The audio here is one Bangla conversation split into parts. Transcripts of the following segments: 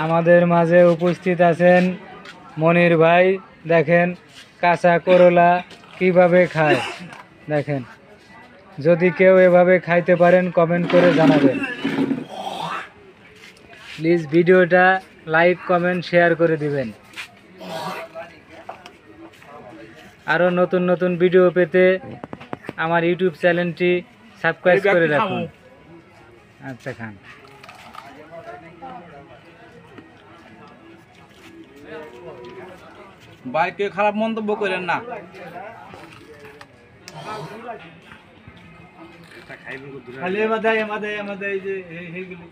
আমাদের মাঝে উপস্থিত আছেন মনির ভাই। দেখেন কাঁচা করলা কিভাবে খায়, দেখেন। যদি কেউ এভাবে খাইতে পারেন কমেন্ট করে জানাবেন। প্লিজ ভিডিওটা লাইক কমেন্ট শেয়ার করে দিবেন। আরও নতুন নতুন ভিডিও পেতে আমার ইউটিউব চ্যানেলটি সাবস্ক্রাইব করে রাখুন। আচ্ছা খান। বাইকে খারাপ মন্তব্য করেন না। খালি আমাদের এই যে এইগুলি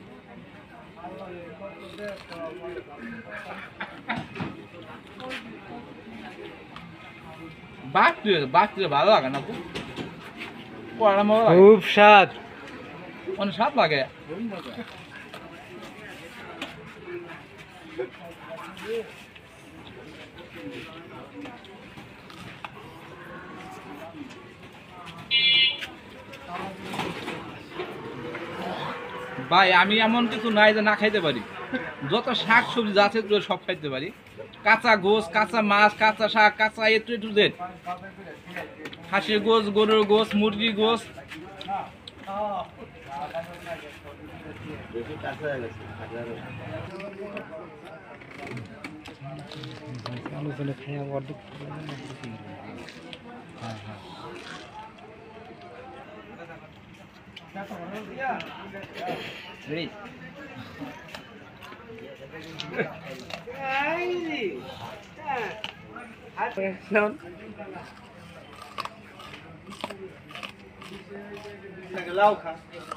বাড়তে ভালো লাগে না, খুব স্বাদ, অনেক স্বাদ লাগে। ভাই আমি এমন কিছু নাই যে না খাইতে পারি, যত শাক সবজি আছে সব খাইতে পারি। কাঁচা গোস, কাঁচা মাছ, কাঁচা শাক, কাঁচা টু জেড, খাসির গোস, গরুর গোস, মুরগির গোস।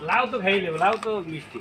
লাউ তো খাইলে, লাউ তো মিষ্টি।